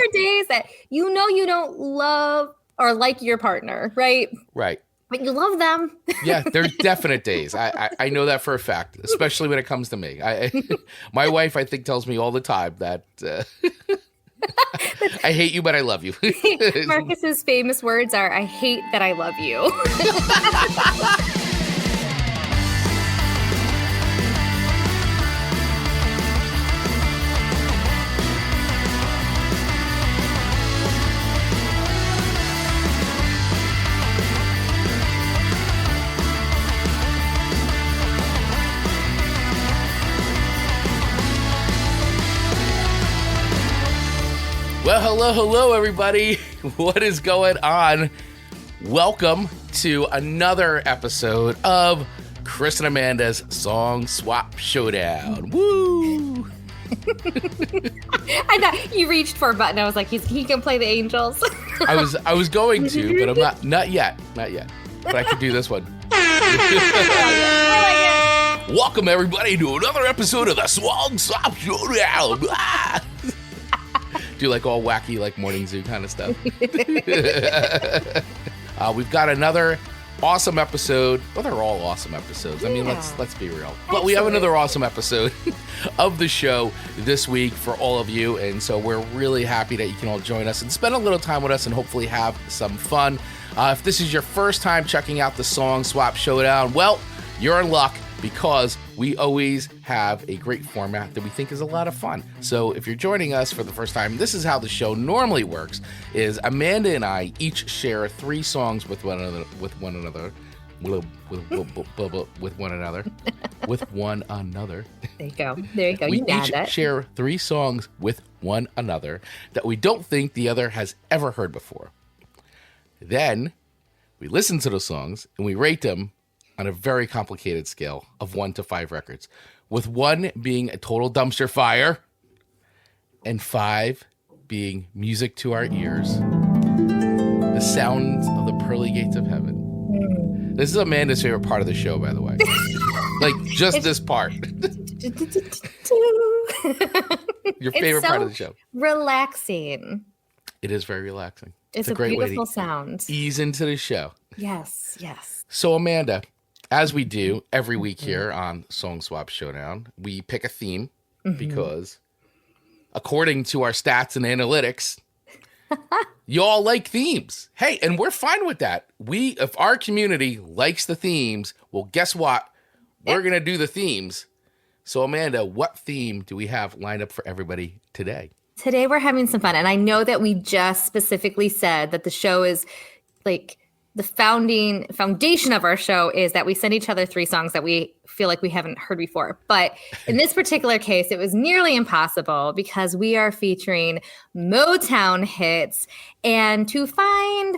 are days that you don't love or like your partner, right? Right. But you love them. Yeah, there's definite days. I know that for a fact, especially when it comes to me. My wife, I think, tells me all the time that I hate you, but I love you. Marcus's famous words are, "I hate that I love you." Well, hello, everybody. What is going on? Welcome to another episode of Chris and Amanda's Song Swap Showdown. Woo! I thought you reached for a button. I was like, he can play the angels. I was going to, but I'm not yet. But I could do this one. I like it. Welcome, everybody, to another episode of the Song Swap Showdown. Do like all wacky, like morning zoo kind of stuff. We've got another awesome episode. Well, they're all awesome episodes. I mean, let's be real. But we have another awesome episode of the show this week for all of you. And so we're really happy that you can all join us and spend a little time with us and hopefully have some fun. If this is your first time checking out the Song Swap Showdown, well, you're in luck, because we always have a great format that we think is a lot of fun. So if you're joining us for the first time, this is how the show normally works: is Amanda and I each share 3 songs with one another. There you go. We each share 3 songs with one another that we don't think the other has ever heard before. Then we listen to those songs and we rate them on a very complicated scale of 1 to 5 records, with 1 being a total dumpster fire and 5 being music to our ears, the sounds of the pearly gates of heaven. This is Amanda's favorite part of the show, by the way. Like, just this part. Your favorite part of the show. Relaxing. It is very relaxing. It's a great beautiful sound. Ease into the show. Yes. So, Amanda, as we do every week here on Song Swap Showdown, we pick a theme because, according to our stats and analytics, y'all like themes. Hey, and we're fine with that. If our community likes the themes, well, guess what? We're going to do the themes. So, Amanda, what theme do we have lined up for everybody today? Today we're having some fun. And I know that we just specifically said that the show is like the foundation of our show is that we send each other 3 songs that we feel like we haven't heard before. But in this particular case, it was nearly impossible because we are featuring Motown hits, and to find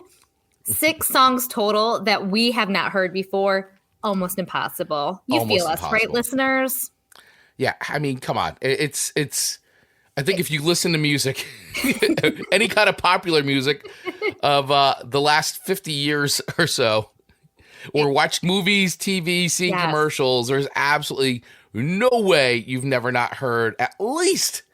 6 songs total that we have not heard before, almost impossible. You feel us, right, listeners? Yeah, I mean, come on. It's I think if you listen to music, any kind of popular music of the last 50 years or so, or watched movies, TV, seen commercials, there's absolutely no way you've never not heard at least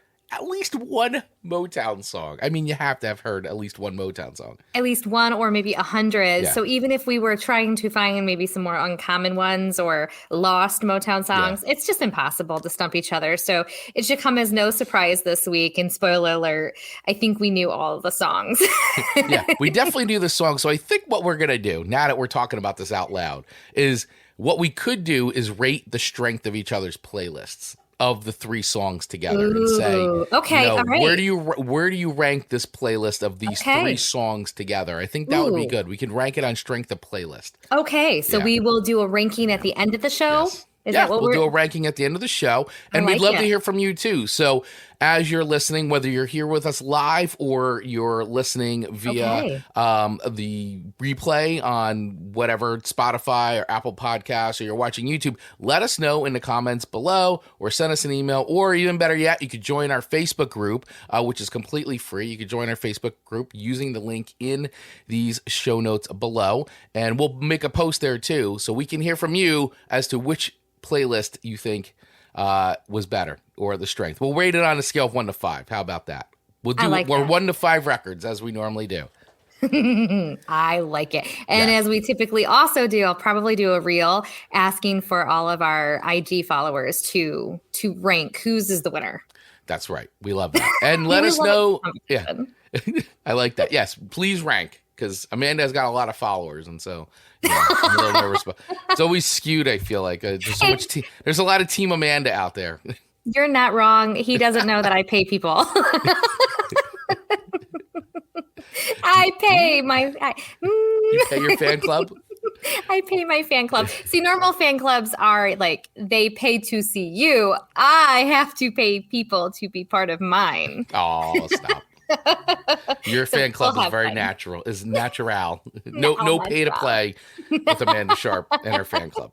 1 Motown song. I mean, you have to have heard at least 1 Motown song. At least 1 or maybe 100. Yeah. So even if we were trying to find maybe some more uncommon ones or lost Motown songs, it's just impossible to stump each other. So it should come as no surprise this week. And spoiler alert, I think we knew all of the songs. Yeah, we definitely knew the song. So I think what we're going to do, now that we're talking about this out loud, is what we could do is rate the strength of each other's playlists of the 3 songs together. And say, okay, all right. where do you rank this playlist of these 3 songs together? I think that would be good. We can rank it on strength of playlist. Okay, so we will do a ranking at the end of the show. Yes. We'll do a ranking at the end of the show, and we'd love to hear from you too. So as you're listening, whether you're here with us live or you're listening via the replay on whatever Spotify or Apple Podcasts, or you're watching YouTube, let us know in the comments below, or send us an email, or even better yet, you could join our Facebook group, which is completely free. You could join our Facebook group using the link in these show notes below, and we'll make a post there too, so we can hear from you as to which playlist you think was better, or the strength. We'll rate it on a scale of 1 to 5. How about that? We're 1 to 5 records as we normally do. I like it. And as we typically also do, I'll probably do a reel asking for all of our IG followers to rank whose is the winner. That's right. We love that. And let us know. Yeah. I like that. Yes, please rank, because Amanda's got a lot of followers, and so I'm a little nervous. But it's always skewed, I feel like. There's so much there's a lot of Team Amanda out there. You're not wrong. He doesn't know that I pay people. I pay You pay your fan club? I pay my fan club. See, normal fan clubs are like, they pay to see you. I have to pay people to be part of mine. Oh, stop. Your fan club is very natural. Is natural. No pay to play with Amanda Sharp and her fan club.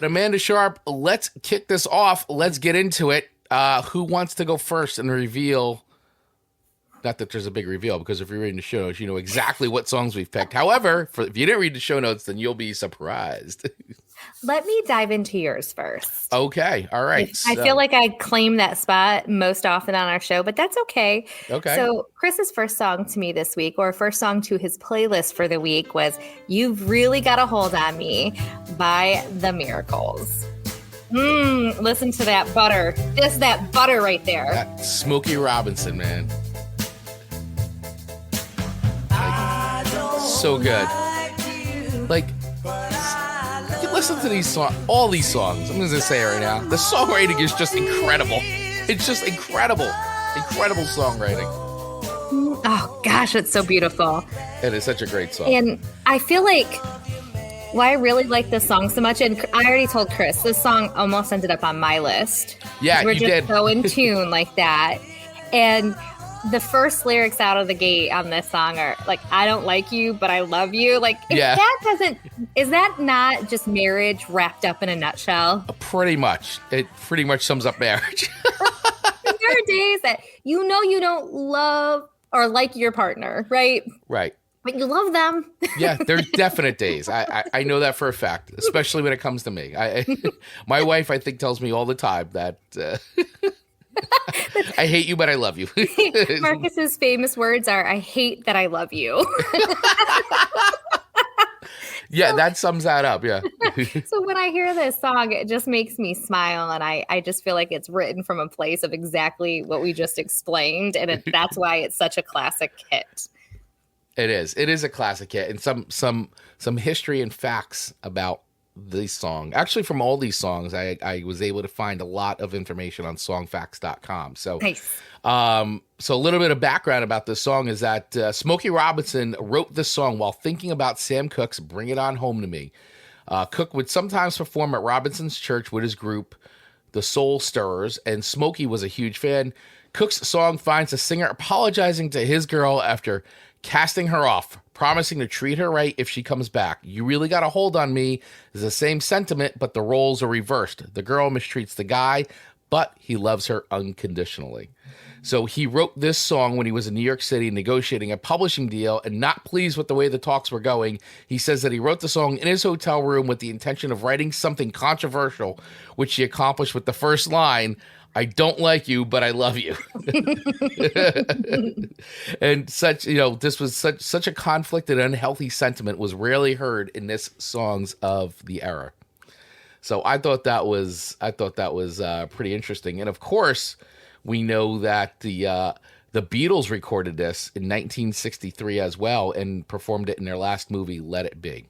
Amanda Sharp, let's kick this off. Let's get into it. Who wants to go first and reveal? Not that there's a big reveal, because if you're reading the show notes, you know exactly what songs we've picked. However, if you didn't read the show notes, then you'll be surprised. Let me dive into yours first. Okay. All right. I feel like I claim that spot most often on our show, but that's okay. Okay. So Chris's first song to me this week, or first song to his playlist for the week, was You've Really Got a Hold on Me by The Miracles. Listen to that butter. Just that butter right there. That Smokey Robinson, man. So good. Like, you listen to these songs, all these songs. I'm going to say it right now. The songwriting is just incredible. It's just incredible. Incredible songwriting. Oh, gosh, it's so beautiful. It is such a great song. And I feel like why I really like this song so much, and I already told Chris, this song almost ended up on my list. Yeah, We're you just did. so in tune like that. And the first lyrics out of the gate on this song are like, I don't like you, but I love you. Like, if is that not just marriage wrapped up in a nutshell? Pretty much. It pretty much sums up marriage. There are days that you don't love or like your partner, right? Right. But you love them. Yeah, there's definite days. I know that for a fact, especially when it comes to me. My wife, I think, tells me all the time that I hate you, but I love you. Marcus's famous words are, I hate that I love you. Yeah, that sums that up, yeah. So when I hear this song, it just makes me smile, and I just feel like it's written from a place of exactly what we just explained, and that's why it's such a classic hit. It is. It is a classic hit, and some history and facts about this song. Actually, from all these songs, I was able to find a lot of information on songfacts.com. So, nice. So a little bit of background about this song is that Smokey Robinson wrote this song while thinking about Sam Cooke's Bring It On Home to Me. Cooke would sometimes perform at Robinson's church with his group, the Soul Stirrers, and Smokey was a huge fan. Cooke's song finds the singer apologizing to his girl after casting her off, promising to treat her right if she comes back. You Really Got a Hold on Me is the same sentiment, but the roles are reversed. The girl mistreats the guy, but he loves her unconditionally. So he wrote this song when he was in New York City negotiating a publishing deal, and not pleased with the way the talks were going. He says that he wrote the song in his hotel room with the intention of writing something controversial, which he accomplished with the first line, I don't like you, but I love you. And this was such a conflicted, unhealthy sentiment was rarely heard in this songs of the era. So I thought that was pretty interesting. And of course, we know that the Beatles recorded this in 1963 as well and performed it in their last movie, Let It Be.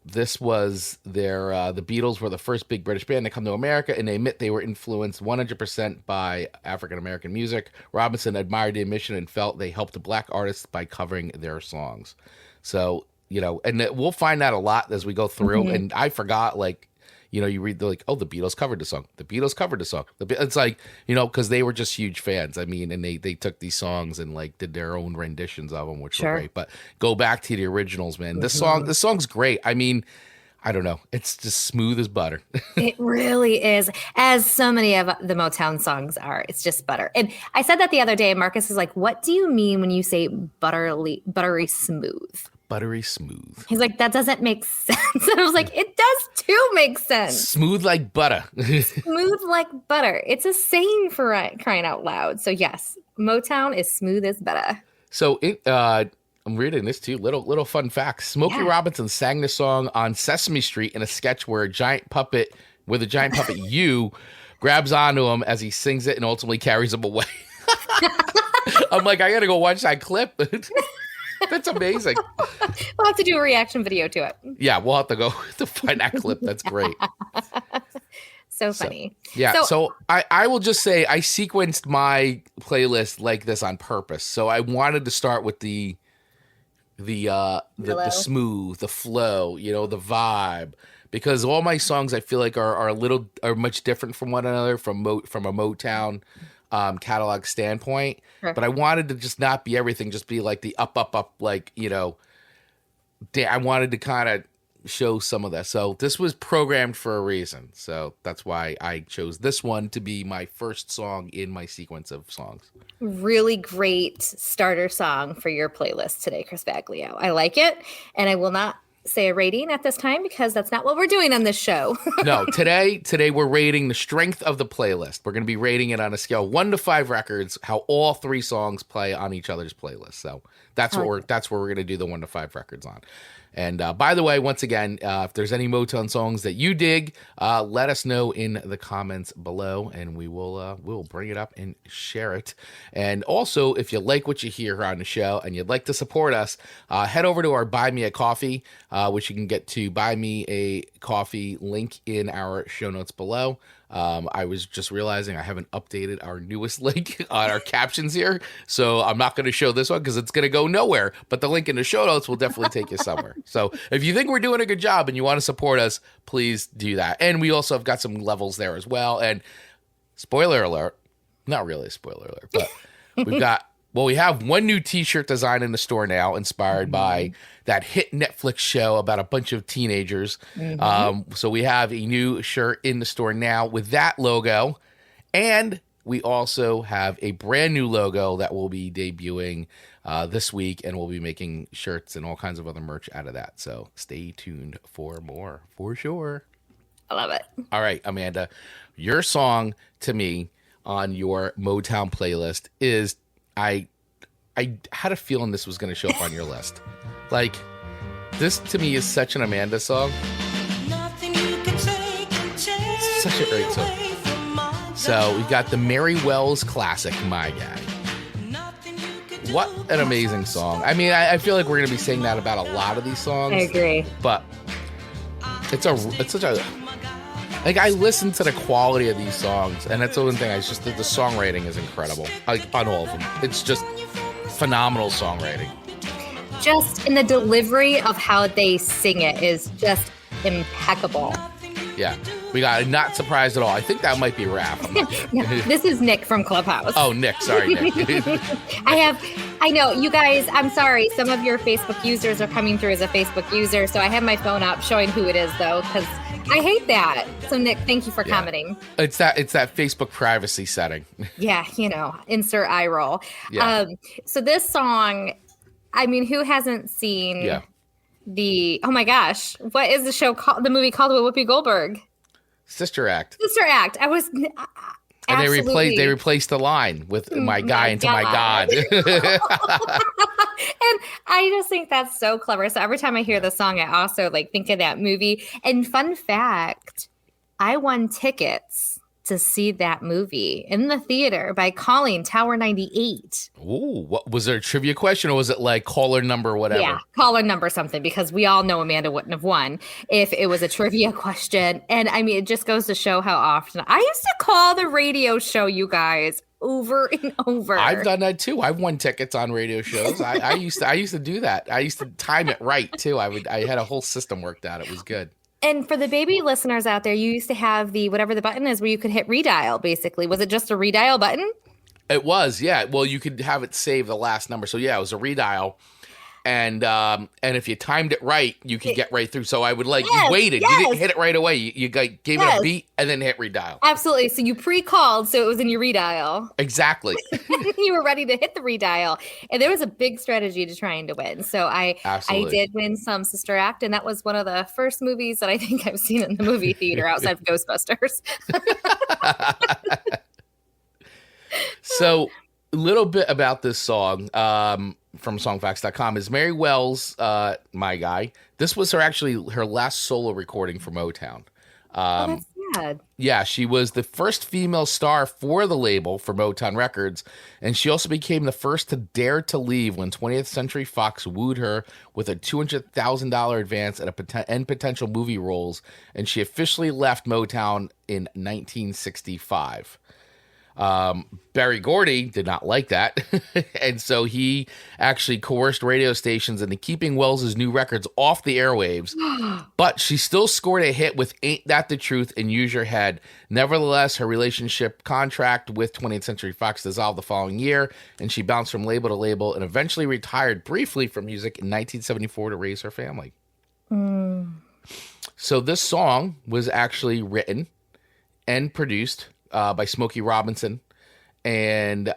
This was the Beatles were the first big British band to come to America, and they admit they were influenced 100% by African-American music. Robinson admired the admission and felt they helped black artists by covering their songs. So, and we'll find that a lot as we go through. Mm-hmm. And I forgot, you read the the Beatles covered the song. The Beatles covered the song. It's because they were just huge fans. I mean, and they took these songs and did their own renditions of them, which were great. But go back to the originals, man. This song's great. I mean, I don't know. It's just smooth as butter. It really is, as so many of the Motown songs are. It's just butter. And I said that the other day, and Marcus is like, "What do you mean when you say buttery smooth?" buttery smooth. He's like, that doesn't make sense. And I was like, it does too make sense. Smooth like butter. Smooth like butter. It's a saying for crying out loud. So yes, Motown is smooth as butter. So I'm reading this too. Little fun fact. Smokey Robinson sang the song on Sesame Street in a sketch where a giant puppet you grabs onto him as he sings it and ultimately carries him away. I'm like, I gotta go watch that clip. That's amazing. We'll have to do a reaction video to it. Yeah, we'll have to go to find that clip. That's great. So funny. So I will just say I sequenced my playlist like this on purpose. So I wanted to start with the smooth, the flow, the vibe, because all my songs I feel like are much different from one another from a Motown catalog standpoint. Sure. But I wanted to just not be everything, just be like the up, like, I wanted to kind of show some of that. So this was programmed for a reason. So that's why I chose this one to be my first song in my sequence of songs. Really great starter song for your playlist today, Chris Baglio. I like it. And I will not say a rating at this time because that's not what we're doing on this show. No, today we're rating the strength of the playlist. We're going to be rating it on a scale 1 to 5 records, how all 3 songs play on each other's playlist. So that's what we're going to do the 1 to 5 records on. And by the way, once again, if there's any Motown songs that you dig, let us know in the comments below, and we'll bring it up and share it. And also, if you like what you hear on the show and you'd like to support us, head over to our Buy Me a Coffee, which you can get to Buy Me a Coffee link in our show notes below. I was just realizing I haven't updated our newest link on our captions here, so I'm not going to show this one because it's going to go nowhere, but the link in the show notes will definitely take you somewhere. So if you think we're doing a good job and you want to support us, please do that. And we also have got some levels there as well. And spoiler alert, not really a spoiler alert, but we have one new t-shirt design in the store now, inspired by that hit Netflix show about a bunch of teenagers. So we have a new shirt in the store now with that logo. And we also have a brand new logo that will be debuting this week, and we'll be making shirts and all kinds of other merch out of that. So stay tuned for more, for sure. I love it. All right, Amanda, your song to me on your Motown playlist is I had a feeling this was going to show up on your list. Like, this to me is such an Amanda song. It's such a great song. So we got the Mary Wells classic, My Guy. What an amazing song. I mean, I feel like we're going to be saying that about a lot of these songs. I agree. But it's such a... Like, I listen to the quality of these songs, and that's the one thing. It's just that the songwriting is incredible. Like, on all of them. It's just phenomenal songwriting. Just in the delivery of how they sing it is just impeccable. Yeah. We got Not Surprised at All. I think that might be Raph. No, this is Nick from Clubhouse. Oh, Nick. Sorry, Nick. I know, you guys, I'm sorry. Some of your Facebook users are coming through as a Facebook user. So I have my phone up showing who it is, though, because I hate that. So, Nick, thank you for commenting. It's that Facebook privacy setting. Yeah, insert eye roll. Yeah. So this song, I mean, who hasn't seen oh my gosh, what is the show called? The movie called with Whoopi Goldberg? Sister Act. Sister Act. I was and they replaced the line with my guy into my God. And I just think that's so clever. So every time I hear the song, I also think of that movie. And fun fact, I won tickets to see that movie in the theater by calling Tower 98. Ooh, what was there a trivia question, or was it like caller number whatever? Yeah, caller number something, because we all know Amanda wouldn't have won if it was a trivia question. And I mean, it just goes to show how often I used to call the radio show, you guys, over and over. I've done that too. I've won tickets on radio shows. I used to do that. I used to time it right too. I had a whole system worked out. It was good. And for the baby listeners out there, you used to have the whatever the button is where you could hit redial, basically. Was it just a redial button? It was, yeah. Well, you could have it save the last number. So, yeah, it was a redial. And if you timed it right, you could get right through. So I would you waited. Yes. You didn't hit it right away. You gave it a beat and then hit redial. Absolutely. So you pre-called, so it was in your redial. Exactly. You were ready to hit the redial. And there was a big strategy to trying to win. So I did win some Sister Act, and that was one of the first movies that I think I've seen in the movie theater outside of Ghostbusters. So a little bit about this song from songfacts.com is Mary Wells, My Guy. This was her last solo recording for Motown. That's sad. Yeah, she was the first female star for the label for Motown Records, and she also became the first to dare to leave when 20th Century Fox wooed her with a $200,000 advance and potential movie roles, and she officially left Motown in 1965. Berry Gordy did not like that, and so he actually coerced radio stations into keeping Wells's new records off the airwaves, but she still scored a hit with Ain't That the Truth and Use Your Head. Nevertheless, her relationship contract with 20th Century Fox dissolved the following year, and she bounced from label to label and eventually retired briefly from music in 1974 to raise her family. So this song was actually written and produced by Smokey Robinson, and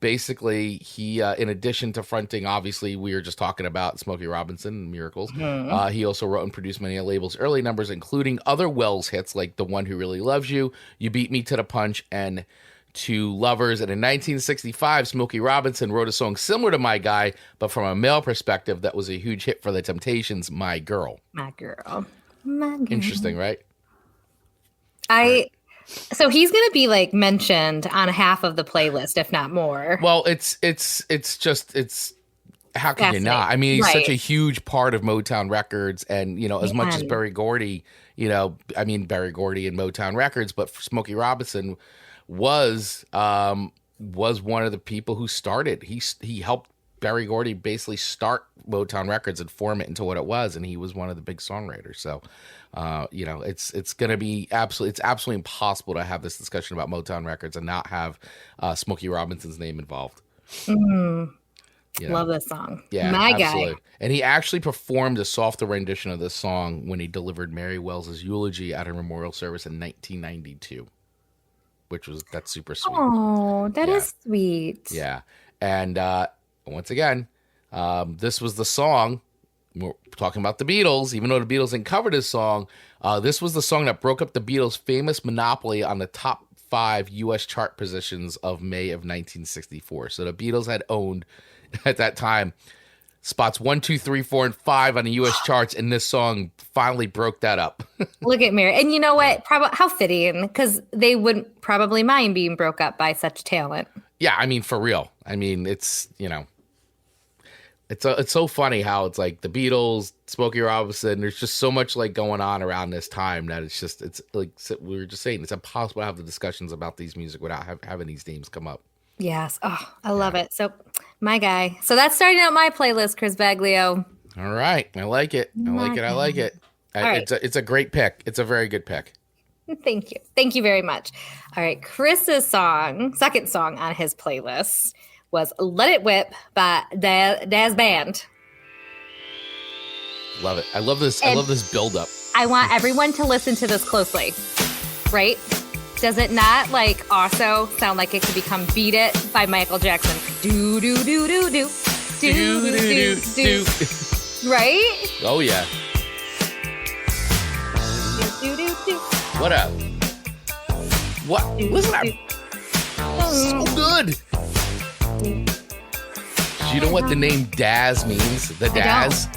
basically he, in addition to fronting, obviously we were just talking about Smokey Robinson and Miracles, he also wrote and produced many of label's early numbers, including other Wells hits like The One Who Really Loves You, You Beat Me to the Punch, and To Lovers. And in 1965, Smokey Robinson wrote a song similar to My Guy, but from a male perspective that was a huge hit for the Temptations, My Girl. My girl. My girl. Interesting, right? So he's going to be mentioned on half of the playlist, if not more. Well, it's how can you not? I mean, he's such a huge part of Motown Records, and as much as Berry Gordy, Berry Gordy and Motown Records, but Smokey Robinson was one of the people who started. He helped Berry Gordy basically start Motown Records and form it into what it was, and he was one of the big songwriters. So, it's going to be absolutely impossible to have this discussion about Motown Records and not have Smokey Robinson's name involved. Love this song. Yeah, My absolutely. Guy. And he actually performed a softer rendition of this song when he delivered Mary Wells's eulogy at her memorial service in 1992, that's super sweet. Oh, that is sweet. Yeah. And once again, this was the song. We're talking about the Beatles, even though the Beatles didn't cover this song. This was the song that broke up the Beatles' famous monopoly on the top 5 U.S. chart positions of May of 1964. So the Beatles had owned, at that time, spots 1, 2, 3, 4, and 5 on the U.S. charts, and this song finally broke that up. Look at Mary. And you know what? How fitting, because they wouldn't probably mind being broke up by such talent. Yeah, I mean, for real. I mean, it's, it's so funny how it's like the Beatles, Smokey Robinson, there's just so much going on around this time that it's like we were just saying, it's impossible to have the discussions about these music without having these names come up. Yes. Oh, I love it. So My Guy. So that's starting out my playlist, Chris Baglio. All right. I like it. I like it. Right. It's a great pick. It's a very good pick. Thank you. Thank you very much. All right. Chris's second song on his playlist was Let It Whip by Dazz Band. Love it. I love this. I love this build-up. I want everyone to listen to this closely. Right? Does it not also sound like it could become Beat It by Michael Jackson? Do, do, do, do, do. Do, do, do, do. Right? Oh, yeah. Do, do, do. What up? What? Listen up. So good. Do you know what the name Dazz means? The Dazz?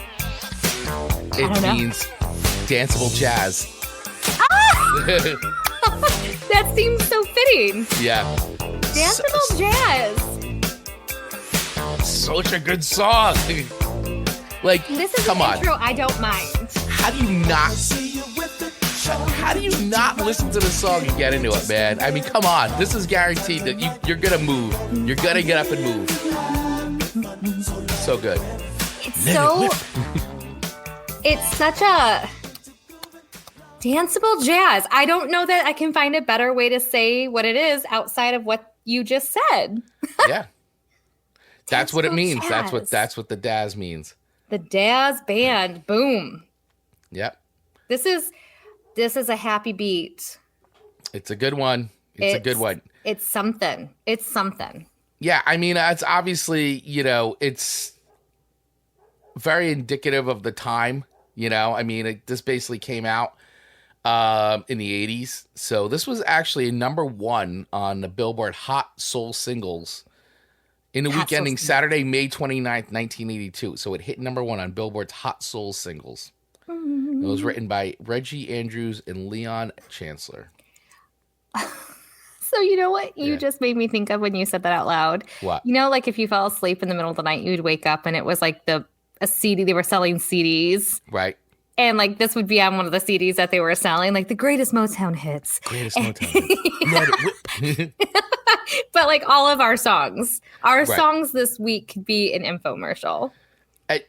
It means danceable jazz. Ah! That seems so fitting. Yeah. Danceable jazz. Such a good song. This is come an on. intro I don't mind. How do you not listen to the song and get into it, man? I mean, come on. This is guaranteed that you're going to move. You're going to get up and move. So good. It's such a danceable jazz. I don't know that I can find a better way to say what it is outside of what you just said. Yeah. That's what it means. Dazz. That's what the Dazz means. The Dazz band. Boom. Yep. This is a happy beat. It's a good one. It's a good one. It's something. It's something. Yeah, I mean, it's obviously, it's very indicative of the time, I mean, this basically came out in the 80s. So this was actually number 1 on the Billboard Hot Soul Singles in the week ending Saturday, May 29th, 1982. So it hit number 1 on Billboard's Hot Soul Singles. It was written by Reggie Andrews and Leon Chancellor. So you know what you just made me think of when you said that out loud? What? Like if you fell asleep in the middle of the night, you'd wake up and it was like a CD. They were selling CDs. Right. And like this would be on one of the CDs that they were selling, like the greatest Motown hits. Motown hits. But like all of our songs songs this week could be an infomercial.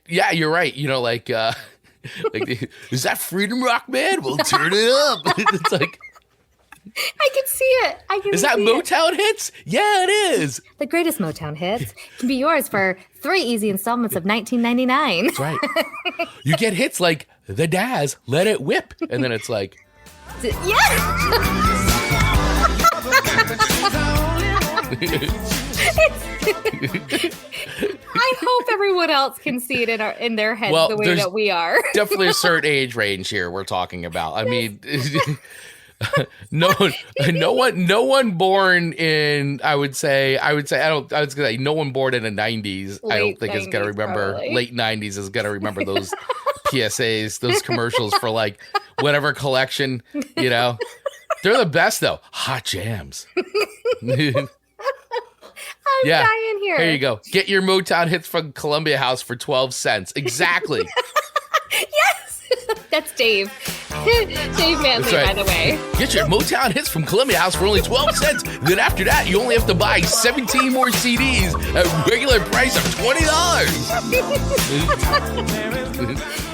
Yeah, you're right. Like is that Freedom Rock, man? We'll turn it up. It's like, I can see it. Is that Motown hits? Yeah, it is. The greatest Motown hits can be yours for 3 easy installments of $19.99. That's right. You get hits like the Dazz, Let It Whip, and then it's like, yeah. I hope everyone else can see it in their heads the way that we are. Definitely a certain age range here we're talking about. I mean, no one born in no one born in the 90s. I don't think is gonna remember probably. Late 90s is gonna remember those PSAs, those commercials for like whatever collection, They're the best though. Hot jams. I'm dying here. Here you go. Get your Motown hits from Columbia House for 12 cents. Exactly. Yes. That's Dave. Dave Manley, right. By the way. Get your Motown hits from Columbia House for only 12 cents. Then after that, you only have to buy 17 more CDs at regular price of $20.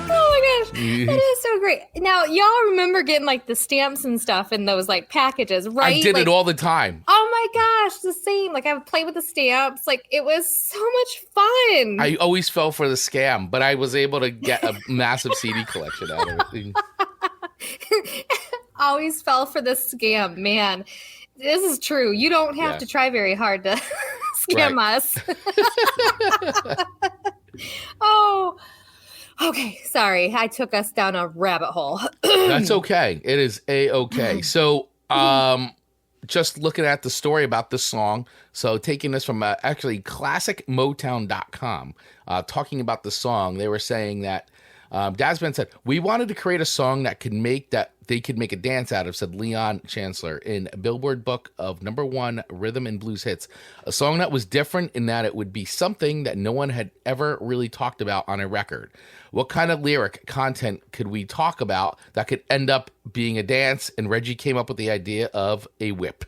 Oh my gosh. That is so great. Now, y'all remember getting like the stamps and stuff in those like packages, right? I did it all the time. Oh my gosh, the same. Like I would play with the stamps. Like it was so much fun. I always fell for the scam, but I was able to get a massive CD collection out of it. Always fell for the scam, man. This is true. You don't have to try very hard to scam us. Oh, okay. Sorry. I took us down a rabbit hole. That's okay. It is A-okay. So, just looking at the story about this song. So taking this from actually classicmotown.com, talking about the song, they were saying that Dazz Band said, we wanted to create a song that they could make a dance out of, said Leon Chancellor in Billboard Book of #1 Rhythm and Blues Hits. A song that was different in that it would be something that no one had ever really talked about on a record. What kind of lyric content could we talk about that could end up being a dance? And Reggie came up with the idea of a whip.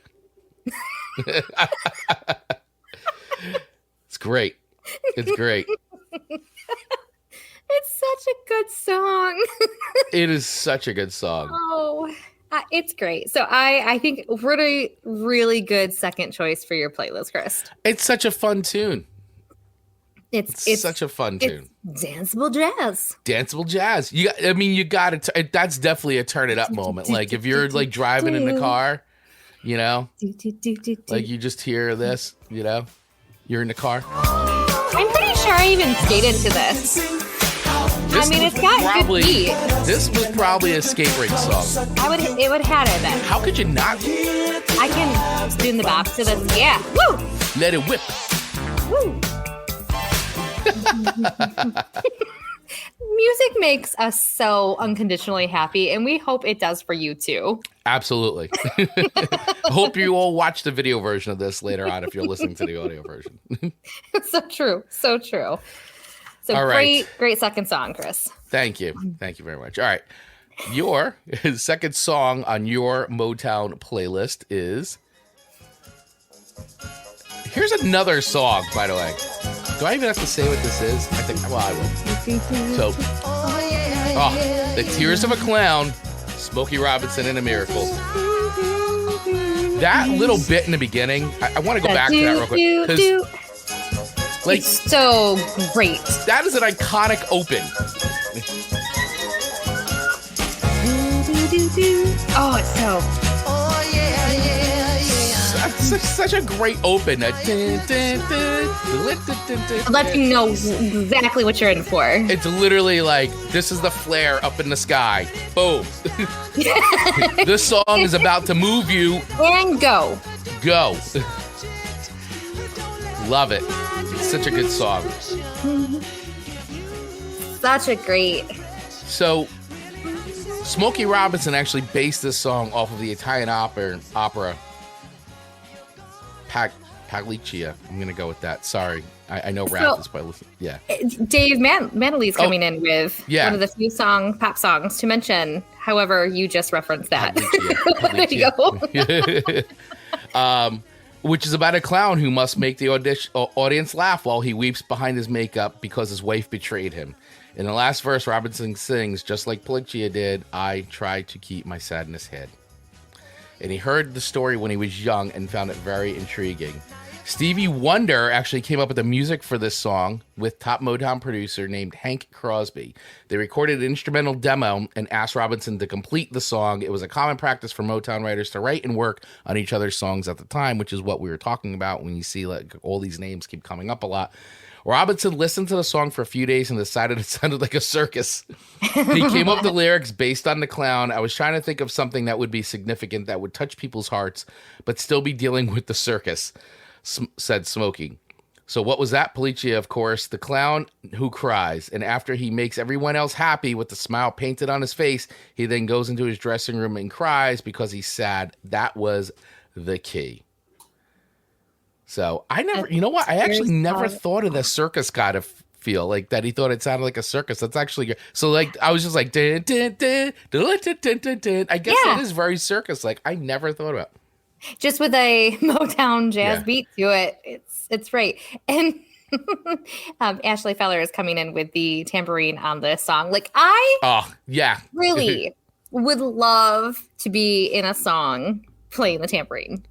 It's great. It's great. It's such a good song. It is such a good song. Oh, it's great. So I think really, really good second choice for your playlist, Chris. It's such a fun tune. It's such a fun tune. Danceable jazz. Danceable jazz. You got it. That's definitely a turn it up moment. Like if you're like driving in the car, like you just hear this, you're in the car. I'm pretty sure I even skated to this. It's got good beat. This was probably a skate rink song. It would have it then. How could you not? I can do in the bop to this. Yeah. Woo! Let it whip. Woo! Music makes us so unconditionally happy, and we hope it does for you too. Absolutely. Hope you all watch the video version of this later on if you're listening to the audio version. So true. So true. So all great second song, Chris. Thank you. Thank you very much. All right. Your second song on your Motown playlist is... Here's another song, by the way. Do I even have to say what this is? I think, I will. So, The Tears of a Clown, Smokey Robinson and the Miracles. That little bit in the beginning, I want to go back to that real quick. It's so great. That is an iconic open. Oh, it's so. That's such a great open. It lets you know exactly what you're in for. It's literally like, this is the flare up in the sky. Boom. This song is about to move you. And go. Go. Love it. It's such a good song. Such a great. So, Smokey Robinson actually based this song off of the Italian opera Pagliaccia. I'm going to go with that. Sorry. I know Ralph is probably listening. Yeah. Dave Manley's coming in with one of the few pop songs to mention. However, you just referenced that. Pagliaccia. There you go. Which is about a clown who must make the audience laugh while he weeps behind his makeup because his wife betrayed him. In the last verse, Robinson sings, just like Pagliaccia did, I try to keep my sadness hid. And he heard the story when he was young and found it very intriguing. Stevie Wonder actually came up with the music for this song with top Motown producer named Hank Crosby. They recorded an instrumental demo and asked Robinson to complete the song. It was a common practice for Motown writers to write and work on each other's songs at the time, which is what we were talking about when you see like all these names keep coming up a lot. Robinson listened to the song for a few days and decided it sounded like a circus. He came up with the lyrics based on the clown. I was trying to think of something that would be significant, that would touch people's hearts, but still be dealing with the circus, said Smokey. So what was that? Pagliaccia, of course, the clown who cries. And after he makes everyone else happy with the smile painted on his face, he then goes into his dressing room and cries because he's sad. That was the key. So I never, you know what? I actually never thought of the circus guy to feel like that. He thought it sounded like a circus. That's actually good. So like, I was just like, I guess it is very circus. Like I never thought about it. Just with a Motown jazz beat to it. It's right. And Ashley Feller is coming in with the tambourine on this song. Like really would love to be in a song playing the tambourine.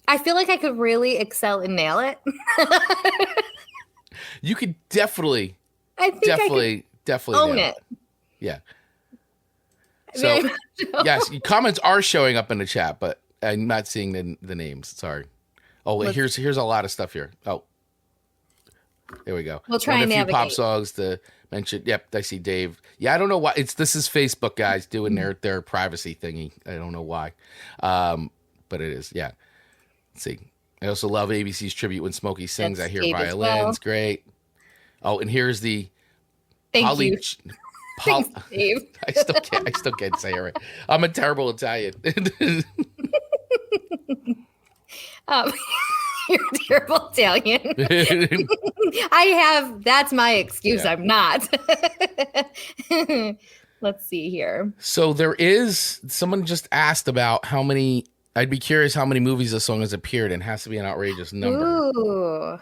I feel like I could really excel and nail it. You could definitely own it. Yeah. So yes, comments are showing up in the chat, but I'm not seeing the names. Sorry. Oh, here's a lot of stuff here. Oh, there we go. We'll try and navigate. A few pop songs to mention. Yep, I see Dave. Yeah, I don't know why. This is Facebook guys doing their privacy thingy. I don't know why, but it is. Yeah. Let's see. I also love ABC's tribute when Smokey sings. I hear Dave violins. Great. Oh, and here's the. Thank you. Thanks, Dave. I still can't say it right. I'm a terrible Italian. You're a terrible Italian. That's my excuse. Yeah. I'm not. Let's see here. So someone just asked about how many, I'd be curious how many movies this song has appeared in. It has to be an outrageous number. Ooh.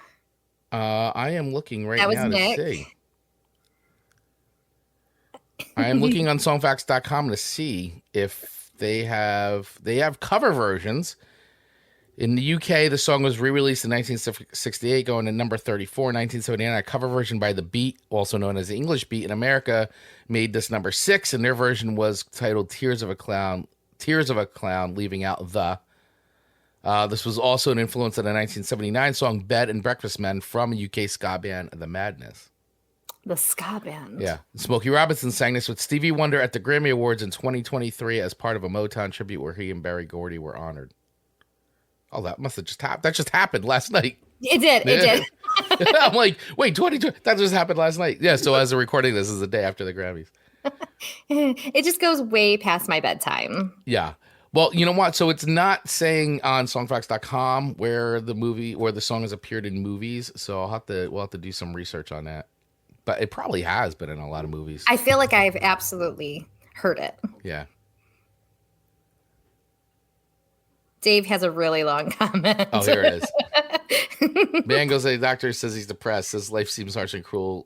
I am looking right now Nick. to see. I am looking on songfacts.com to see if they have cover versions. In the UK, the song was re-released in 1968, going to number 34. In 1979, a cover version by The Beat, also known as the English Beat in America, made this number 6, and their version was titled Tears of a Clown, leaving out the. This was also an influence of the 1979 song Bed and Breakfast Men from UK ska band The Madness. The ska band. Yeah. Smokey Robinson sang this with Stevie Wonder at the Grammy Awards in 2023 as part of a Motown tribute where he and Berry Gordy were honored. Oh, that must have just happened. That just happened last night. It did. I'm like, wait, 2020. That just happened last night. Yeah, so as we're recording this is the day after the Grammys. It just goes way past my bedtime. Yeah. Well, you know what? So it's not saying on songfacts.com where the song has appeared in movies. So we'll have to do some research on that. But it probably has been in a lot of movies. I feel like I've absolutely heard it. Yeah. Dave has a really long comment. Oh, here it is. Man goes to the doctor, says he's depressed, says life seems harsh and cruel,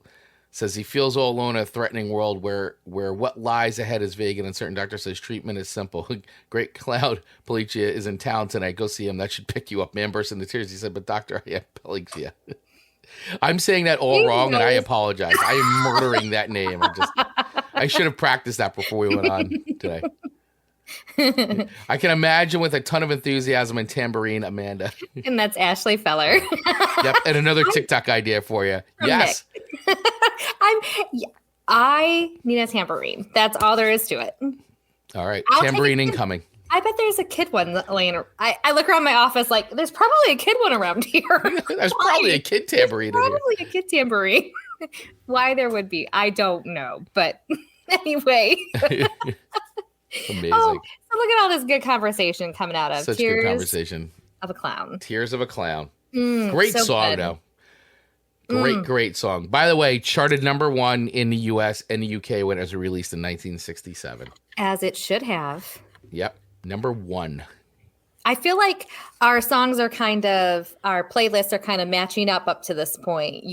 says he feels all alone in a threatening world where what lies ahead is vague and uncertain. Doctor says treatment is simple. Great Cloud Pagliaccia is in town tonight. Go see him. That should pick you up. Man burst into tears. He said, but doctor, I have Pagliaccia. I'm saying that all wrong, and I apologize. I am murdering that name. I should have practiced that before we went on today. I can imagine with a ton of enthusiasm and tambourine, Amanda. And that's Ashley Feller. Yep, and another TikTok idea for you. Yes. I need a tambourine. That's all there is to it. All right, tambourine incoming. I bet there's a kid one laying around. I look around my office like, there's probably a kid one around here. There's probably a kid tambourine in here. Probably a kid tambourine. Why there would be, I don't know. But anyway. Amazing. Oh, so look at all this good conversation coming out of Such Tears good conversation. of a Clown. Tears of a Clown. Great so song, good. though. Great song. By the way, charted #1 in the US and the UK when it was released in 1967. As it should have. Yep. #1. I feel like our songs are our playlists are kind of matching up to this point.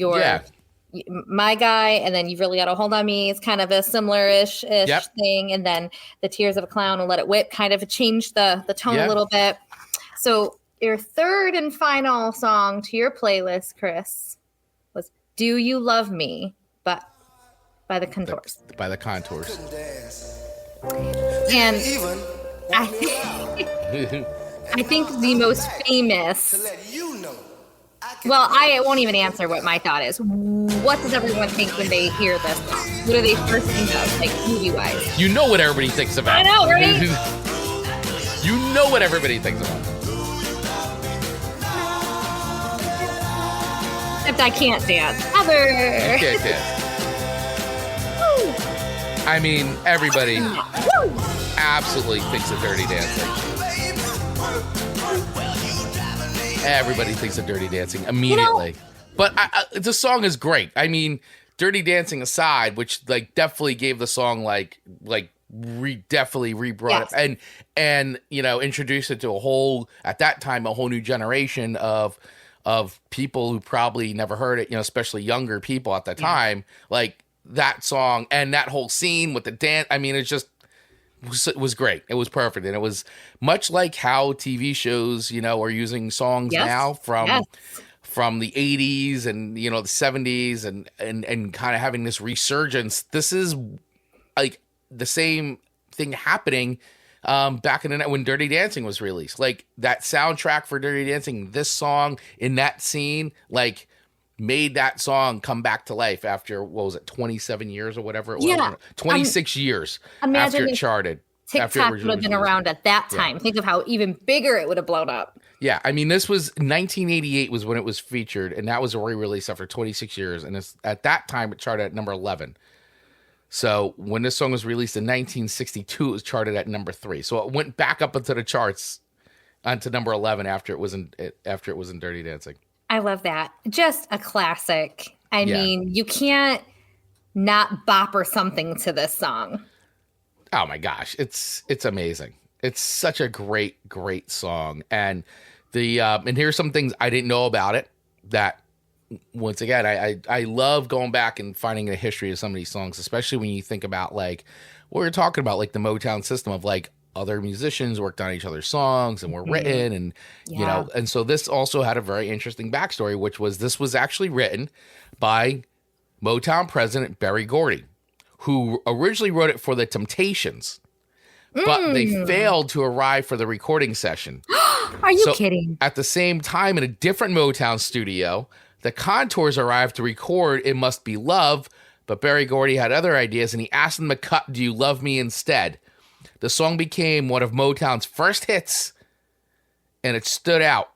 My Guy, and then You've Really Got a Hold on Me is kind of a similar-ish thing. And then the Tears of a Clown and Let It Whip kind of changed the tone a little bit. So your third and final song to your playlist, Chris, was Do You Love Me by the Contours. By the Contours. And I think the most famous... Well, I won't even answer what my thought is. What does everyone think when they hear this song? What do they first think of, like movie-wise? You know what everybody thinks about. I know, right? You know what everybody thinks about. Except I can't dance. Ever. You can't dance. I mean, everybody absolutely thinks of Dirty Dancing. Everybody thinks of Dirty Dancing immediately. But the song is great. I mean, Dirty Dancing aside, which like definitely gave the song definitely rebrought it and introduced it to at that time a whole new generation of people who probably never heard it, especially younger people at that time. Like that song and that whole scene with the dance. I mean, it was great. It was perfect. And it was much like how TV shows, are using songs now from the 80s and, the 70s and kind of having this resurgence. This is like the same thing happening back in the night when Dirty Dancing was released. Like that soundtrack for Dirty Dancing, this song in that scene, like made that song come back to life after, 27 years or whatever it was? 26 years after it charted. TikTok would have been around at that time. Yeah. Think of how even bigger it would have blown up. Yeah, I mean, this was 1988 was when it was featured, and that was a re-release after 26 years. And at that time, it charted at number 11. So when this song was released in 1962, it was charted at number 3. So it went back up into the charts onto number 11 after it was in Dirty Dancing. I love that. Just a classic. I mean, you can't not bop or something to this song. Oh my gosh, it's amazing. It's such a great song. And and here's some things I didn't know about it that once again, I love going back and finding the history of some of these songs, especially when you think about like what we're talking about, like the Motown system of like other musicians worked on each other's songs and were written and and so this also had a very interesting backstory, which was this was actually written by Motown president Berry Gordy, who originally wrote it for the Temptations, but they failed to arrive for the recording session. Are you kidding? At the same time, in a different Motown studio, the Contours arrived to record It Must Be Love, but Berry Gordy had other ideas, and he asked them to cut Do You Love Me instead. The song became one of Motown's first hits, and it stood out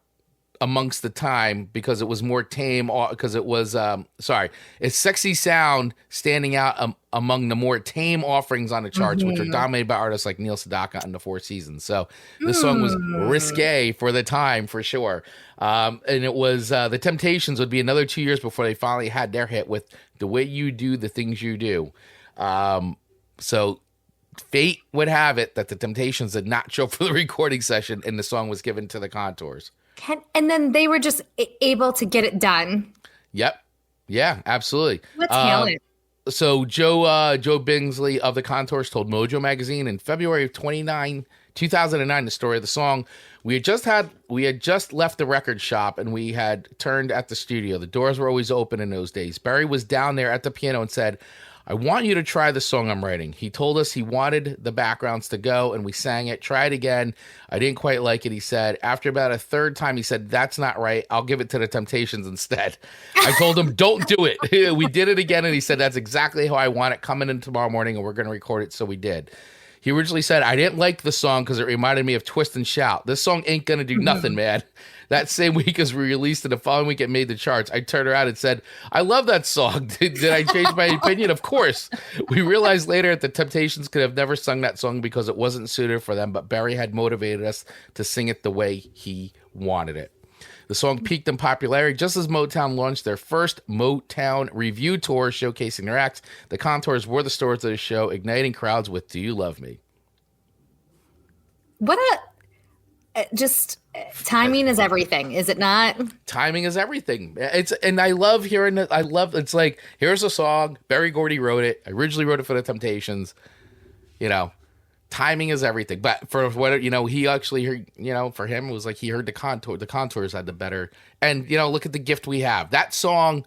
amongst the time because it was more tame, because it was, its sexy sound standing out among the more tame offerings on the charts, which were dominated by artists like Neil Sedaka and the Four Seasons. So this song was risque for the time, for sure. And it was, the Temptations would be another 2 years before they finally had their hit with The Way You Do the Things You Do. So fate would have it that the Temptations did not show for the recording session, and the song was given to the Contours. And then they were just able to get it done. Yep. Yeah, absolutely. What talent. So Joe Bingsley of the Contours told Mojo magazine in February of 29, 2009, the story of the song. We had just left the record shop and we had turned at the studio. The doors were always open in those days. Barry was down there at the piano and said, I want you to try the song I'm writing. He told us he wanted the backgrounds to go, and we sang it. Try it again. I didn't quite like it, he said. After about a third time, he said, that's not right. I'll give it to the Temptations instead. I told him, don't do it. We did it again, and he said, that's exactly how I want it. Coming in tomorrow morning, and we're going to record it, so we did. He originally said, I didn't like the song because it reminded me of Twist and Shout. This song ain't going to do nothing, man. That same week as we released it, the following week it made the charts. I turned around and said, I love that song. Did I change my opinion? Of course. We realized later that the Temptations could have never sung that song because it wasn't suited for them, but Barry had motivated us to sing it the way he wanted it. The song peaked in popularity just as Motown launched their first Motown review tour showcasing their acts. The Contours were the stars of the show, igniting crowds with Do You Love Me? What just timing is everything, is it not? Timing is everything. And I love hearing it. It's like, here's a song. Berry Gordy wrote it. I originally wrote it for the Temptations. Timing is everything. But for what, he actually heard, for him, it was like he heard the Contours. The Contours had the better. And, look at the gift we have. That song,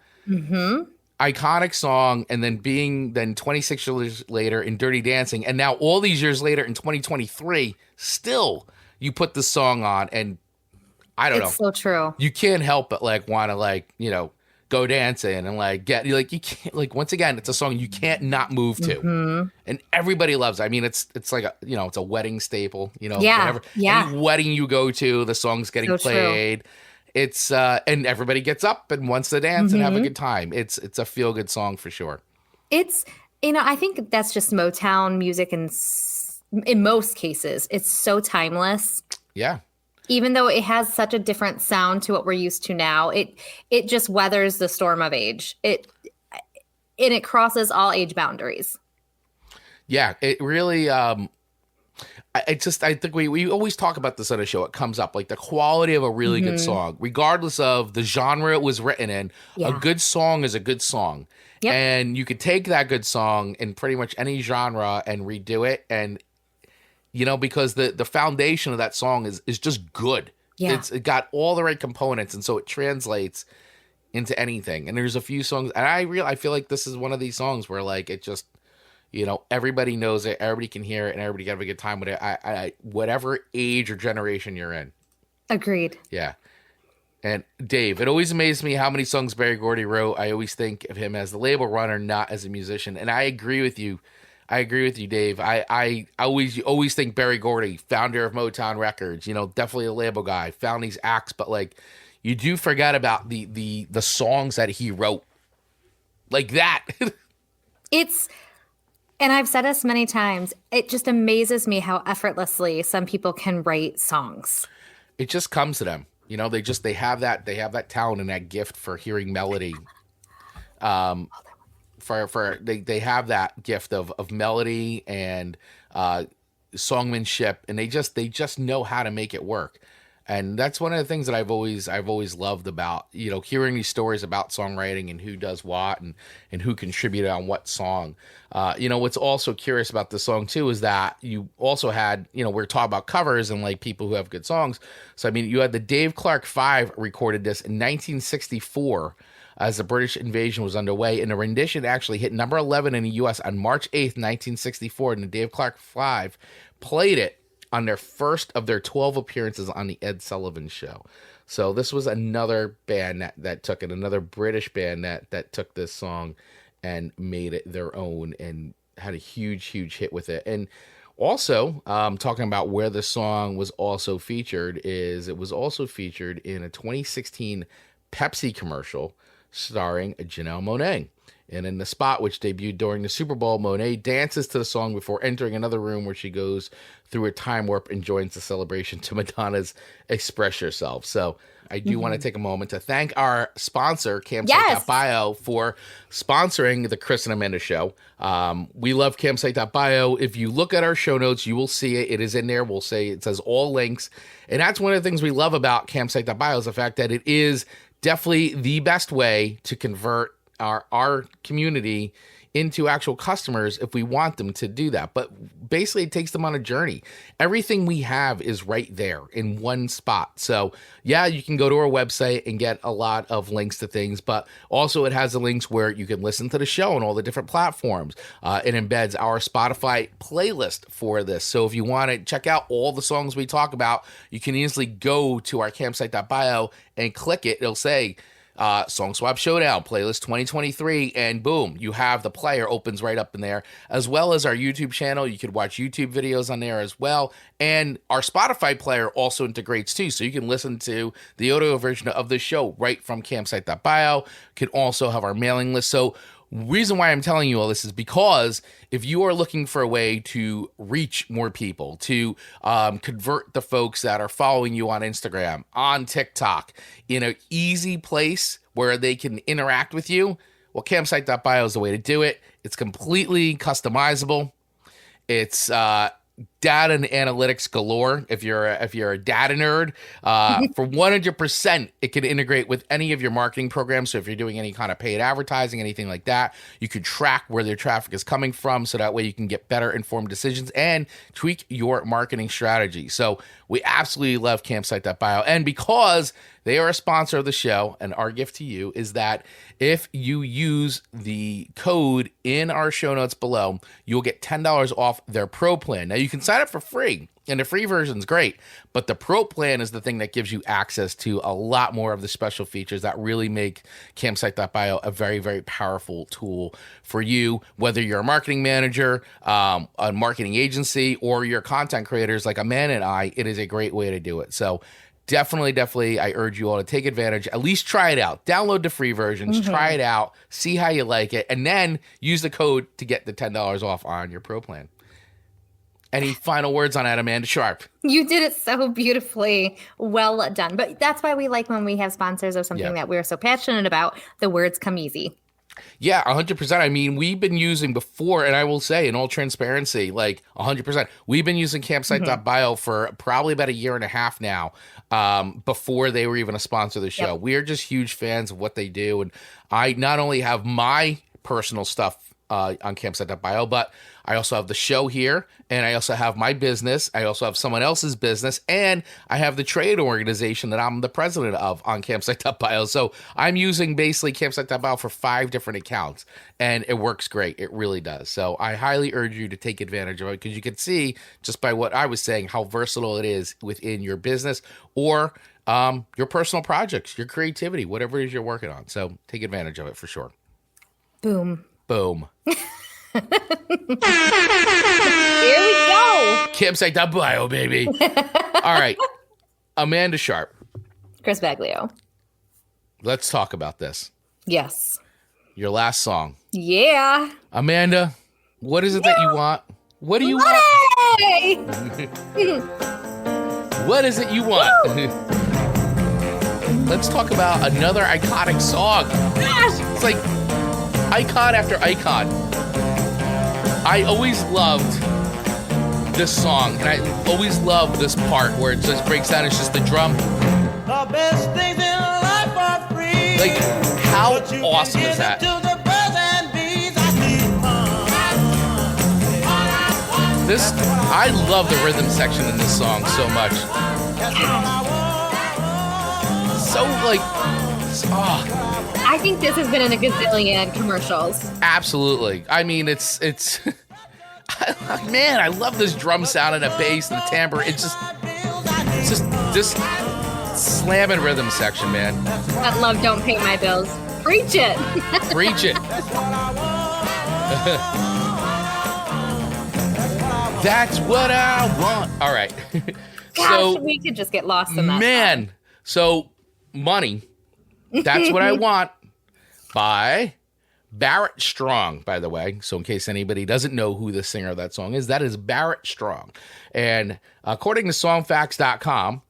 iconic song, and then being 26 years later in Dirty Dancing. And now all these years later in 2023, still you put the song on and I don't know. It's so true. You can't help but want to go dancing and get you can't once again, it's a song you can't not move to. And everybody loves it. I mean, it's like it's a wedding staple, whatever. Yeah. Any wedding you go to, the song's getting so played. True. It's and everybody gets up and wants to dance and have a good time. It's a feel good song for sure. It's I think that's just Motown music and in most cases, it's so timeless. Yeah. Even though it has such a different sound to what we're used to now, it just weathers the storm of age. It crosses all age boundaries. Yeah, it really. I think we always talk about this on the show. It comes up the quality of a really good song, regardless of the genre it was written in. Yeah. A good song is a good song. Yep. And you could take that good song in pretty much any genre and redo it. And because the foundation of that song is just good. Yeah. It got all the right components, and so it translates into anything. And there's a few songs, and I feel like this is one of these songs where it just, everybody knows it, everybody can hear it, and everybody can have a good time with it. I whatever age or generation you're in. Agreed. Yeah. And Dave, it always amazes me how many songs Berry Gordy wrote. I always think of him as the label runner, not as a musician. And I agree with you. Dave. I always think Berry Gordy, founder of Motown Records, definitely a label guy, found these acts, but you do forget about the songs that he wrote. Like that. And I've said this many times, it just amazes me how effortlessly some people can write songs. It just comes to them. They have that talent and that gift for hearing melody. They have that gift of melody and songmanship, and they just know how to make it work. And that's one of the things that I've always loved about hearing these stories about songwriting and who does what and who contributed on what song. What's also curious about this song too is that you also had we're talking about covers and people who have good songs. So I mean, you had the Dave Clark 5 recorded this in 1964. As the British invasion was underway, and the rendition actually hit number 11 in the U.S. on March 8th, 1964, and the Dave Clark 5 played it on their first of their 12 appearances on the Ed Sullivan Show. So this was another band that took it, another British band that took this song and made it their own and had a huge hit with it. And also, talking about where the song was also featured, it was also featured in a 2016 Pepsi commercial starring Janelle Monáe. And in the spot, which debuted during the Super Bowl, Monáe dances to the song before entering another room where she goes through a time warp and joins the celebration to Madonna's Express Yourself. So I do want to take a moment to thank our sponsor, Campsite.bio, for sponsoring the Chris and Amanda Show. We love Campsite.bio. If you look at our show notes, you will see it. It is in there. It says all links. And that's one of the things we love about Campsite.bio is the fact that it is definitely the best way to convert our community into actual customers if we want them to do that. But basically, it takes them on a journey. Everything we have is right there in one spot. So yeah, you can go to our website and get a lot of links to things, but also it has the links where you can listen to the show on all the different platforms. It embeds our Spotify playlist for this. So if you want to check out all the songs we talk about, you can easily go to our campsite.bio and click it. It'll say Song Swap Showdown playlist 2023, and boom, you have the player opens right up in there, as well as our YouTube channel. You could watch YouTube videos on there as well, and our Spotify player also integrates too, so you can listen to the audio version of the show right from campsite.bio. Can also have our mailing list. So reason why I'm telling you all this is because if you are looking for a way to reach more people, to convert the folks that are following you on Instagram, on TikTok, in an easy place where they can interact with you, well, campsite.bio is the way to do it. It's completely customizable. It's data and analytics galore. If you're a data nerd, for 100%, it can integrate with any of your marketing programs. So if you're doing any kind of paid advertising, anything like that, you can track where their traffic is coming from. So that way you can get better informed decisions and tweak your marketing strategy. So we absolutely love campsite.bio. And because they are a sponsor of the show, and our gift to you is that if you use the code in our show notes below, you'll get $10 off their pro plan. Now, you can sign up for free, and the free version is great, but the pro plan is the thing that gives you access to a lot more of the special features that really make campsite.bio a very, very powerful tool for you, whether you're a marketing manager, a marketing agency, or you're content creators like Amanda and I. It is a great way to do it. So definitely, I urge you all to take advantage. At least try it out. Download the free versions, try it out, see how you like it, and then use the code to get the $10 off on your pro plan. Any final words on that, Amanda Sharp? You did it so beautifully. Well done. But that's why we like when we have sponsors of something that we're so passionate about. The words come easy. Yeah, 100%. I mean, we've been using before, and I will say in all transparency, like 100%, we've been using campsite.bio for probably about a year and a half now, before they were even a sponsor of the show. We are just huge fans of what they do. And I not only have my personal stuff on campsite.bio, but I also have the show here, and I also have my business. I also have someone else's business, and I have the trade organization that I'm the president of on campsite.bio. So I'm using basically campsite.bio for 5 different accounts, and it works great. It really does. So I highly urge you to take advantage of it, because you can see just by what I was saying how versatile it is within your business or your personal projects, your creativity, whatever it is you're working on. So take advantage of it for sure. Boom. Here we go. Campsite.bio, baby. All right. Amanda Sharp. Chris Baglio. Let's talk about this. Yes. Your last song. Yeah. Amanda, what is it that you want? What do you want? What is it you want? Let's talk about another iconic song. Gosh. It's like icon after icon. I always loved this song, and I always loved this part where it just breaks down. It's just the drum. The best things in life are free. Like, how awesome is that? This, I love the rhythm section in this song so much. So like, I think this has been in a gazillion commercials. Absolutely. I mean, it's man, I love this drum sound and the bass and the timbre. It's just this slamming rhythm section, man. That love don't pay my bills. Preach it. Preach it. That's what I want. All right. Gosh, so we could just get lost in that. Man, so Money. That's What I Want by Barrett Strong, by the way. So in case anybody doesn't know who the singer of that song is, that is Barrett Strong. And according to songfacts.com,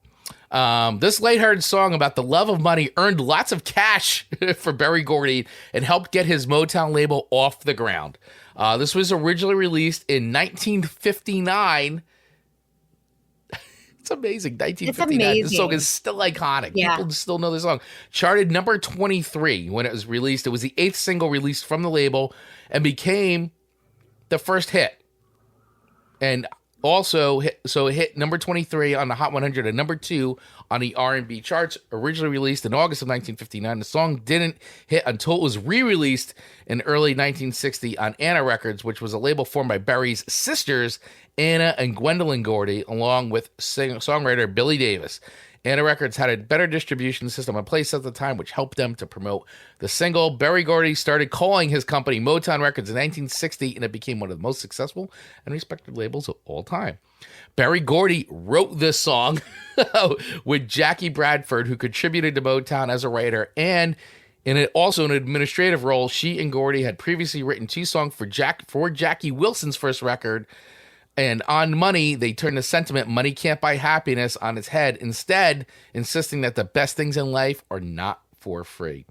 this lighthearted song about the love of money earned lots of cash for Berry Gordy and helped get his Motown label off the ground. This was originally released in 1959. It's amazing. 1959. This song is still iconic. Yeah. People still know the song. Charted number 23 when it was released. It was the 8th single released from the label and became the first hit. And also, it hit number 23 on the Hot 100 and number 2 on the R&B charts. Originally released in August of 1959, the song didn't hit until it was re-released in early 1960 on Anna Records, which was a label formed by Barry's sisters, Anna and Gwendolyn Gordy, along with songwriter Billy Davis. Anna Records had a better distribution system in place at the time, which helped them to promote the single. Berry Gordy started calling his company Motown Records in 1960, and it became one of the most successful and respected labels of all time. Berry Gordy wrote this song with Jackie Bradford, who contributed to Motown as a writer, and in an administrative role, she and Gordy had previously written 2 songs for Jackie Wilson's first record. And on Money, they turned the sentiment, money can't buy happiness, on its head, instead insisting that the best things in life are not for free.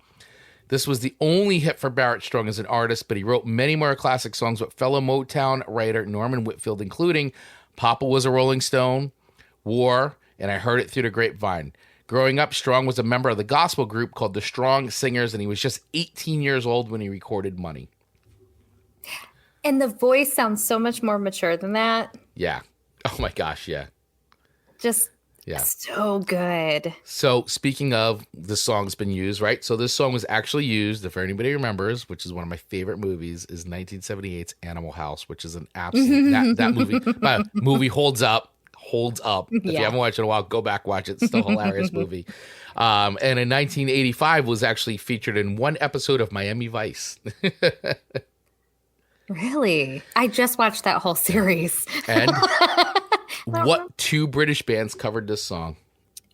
This was the only hit for Barrett Strong as an artist, but he wrote many more classic songs with fellow Motown writer Norman Whitfield, including Papa Was a Rolling Stone, War, and I Heard It Through the Grapevine. Growing up, Strong was a member of the gospel group called the Strong Singers, and he was just 18 years old when he recorded Money. And the voice sounds so much more mature than that. Yeah. Oh my gosh, yeah. Just so good. So speaking of the song's been used, right? So this song was actually used, if anybody remembers, which is one of my favorite movies, is 1978's Animal House, which is an absolute, that movie holds up. If you haven't watched it in a while, go back, watch it. It's still a hilarious movie. And in 1985 was actually featured in one episode of Miami Vice. Really? I just watched that whole series. And what 2 British bands covered this song?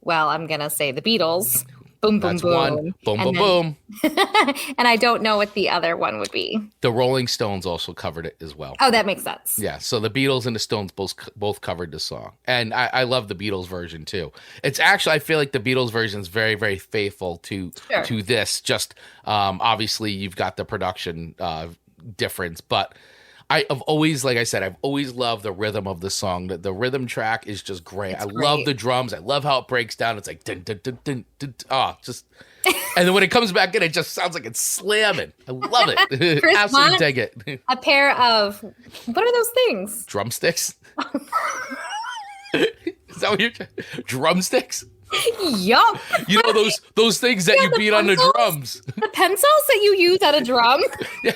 Well, I'm going to say the Beatles. Boom, boom, That's boom. one. Boom, boom, boom. And I don't know what the other one would be. The Rolling Stones also covered it as well. Oh, that makes sense. Yeah, so the Beatles and the Stones both covered the song. And I love the Beatles version too. It's actually, I feel like the Beatles version is very, very faithful to this. Just obviously you've got the production difference, but I've always, like I said, I've always loved the rhythm of the song. The rhythm track is just great. I love the drums. I love how it breaks down. It's like dun, dun, dun, dun, dun, just and then when it comes back in, it just sounds like it's slamming. I love it. Chris, absolutely dig it. A pair of, what are those things? Drumsticks. Is that what you're drumsticks? Yup. You know those things that you beat on the drums. The pencils that you use on a drum. Yeah.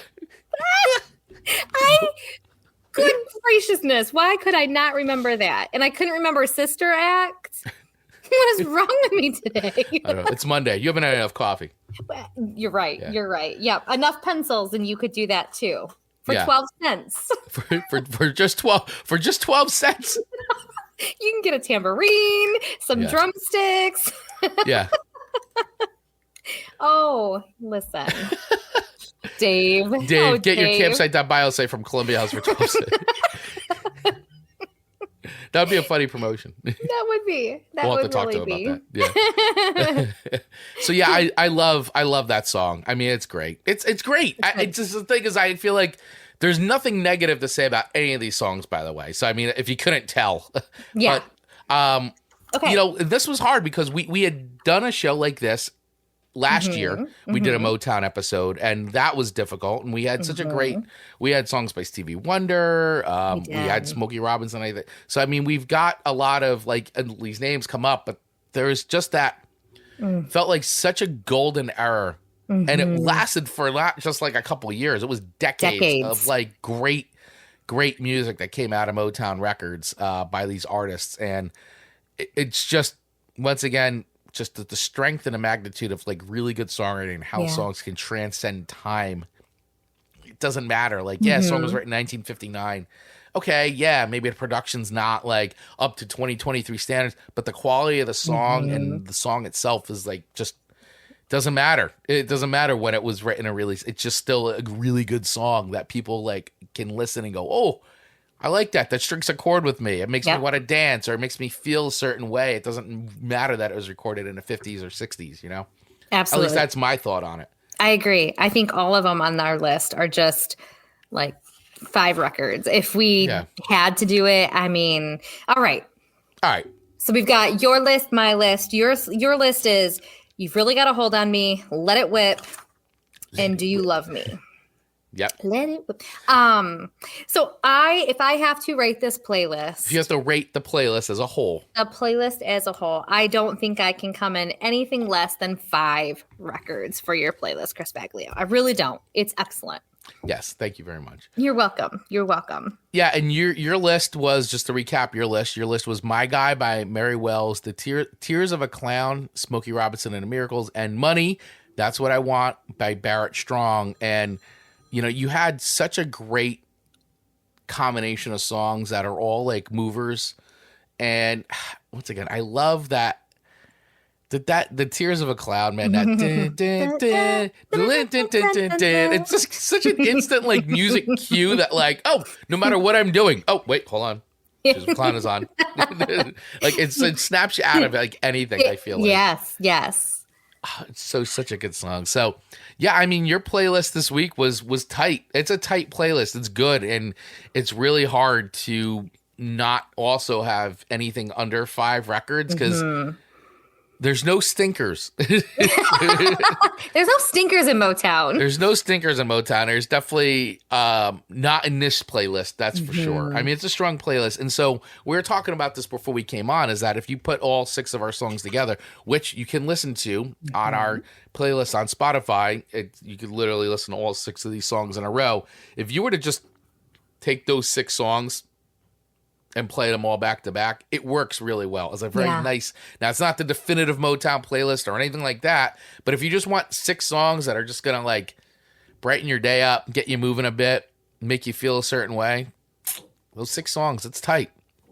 Good graciousness. Why could I not remember that? And I couldn't remember Sister Act. What is wrong with me today? I don't know. It's Monday. You haven't had enough coffee. You're right. Yeah. You're right. Yep. Enough pencils and you could do that too. For 12 cents. for just 12 cents. You can get a tambourine, some drumsticks. Yeah. Oh, listen. Dave, get your campsite.bio site from Columbia House for 12 cents. That would be a funny promotion. That would be. We'll have to talk to him about that. Yeah. So yeah, I love that song. I mean, it's great. It's great. It's just the thing is, I feel like there's nothing negative to say about any of these songs, by the way. So I mean, if you couldn't tell, yeah. But, okay. You know, this was hard because we had done a show like this last year. We did a Motown episode, and that was difficult. And we had such a great. We had songs by Stevie Wonder. We had Smokey Robinson. So I mean, we've got a lot of like these names come up, but there's just that felt like such a golden era, and it lasted for not just like a couple of years. It was decades of like great music that came out of Motown Records by these artists, and it's just once again. Just the strength and the magnitude of like really good songwriting and how songs can transcend time. It doesn't matter. Like, a song was written in 1959. Okay, yeah, maybe the production's not like up to 2023 standards, but the quality of the song and the song itself is like just doesn't matter. It doesn't matter when it was written or released. It's just still a really good song that people like can listen and go, oh, I like that. That strikes a chord with me. It makes me want to dance, or it makes me feel a certain way. It doesn't matter that it was recorded in the 50s or 60s, you know? Absolutely. At least that's my thought on it. I agree. I think all of them on our list are just like 5 records. If we had to do it, I mean, all right. So we've got your list, my list. Your list is You've Really Got a Hold on Me, Let It Whip, and Do You Love Me? Yep. Let it whip. So if I have to rate this playlist, If you have to rate the playlist as a whole, I don't think I can come in anything less than 5 records for your playlist, Chris Baglio. I really don't. It's excellent. yes, thank you very much. You're welcome. You're welcome. Yeah, and your list was, just to recap your list was My Guy by Mary Wells, The Tears of a Clown, Smokey Robinson and the Miracles, and Money, That's What I Want by Barrett Strong. And you know, you had such a great combination of songs that are all like movers. And once again, I love that the Tears of a Clown, man, that it's just such an instant like music cue that like, oh, no matter what I'm doing. Oh, wait, hold on. Tears of a Clown is on. Like it snaps you out of like anything, I feel like. Yes. It's such a good song. So yeah, I mean, your playlist this week was tight. It's a tight playlist. It's good, and it's really hard to not also have anything under 5 records because there's no stinkers. There's no stinkers in Motown. There's no stinkers in Motown. There's definitely not in this playlist, that's for sure. I mean, it's a strong playlist. And so we were talking about this before we came on, is that if you put all 6 of our songs together, which you can listen to on our playlist on Spotify, you could literally listen to all 6 of these songs in a row. If you were to just take those 6 songs and play them all back to back, it works really well. It's a very nice. Now, it's not the definitive Motown playlist or anything like that, but if you just want 6 songs that are just gonna like brighten your day up, get you moving a bit, make you feel a certain way, those 6 songs, it's tight.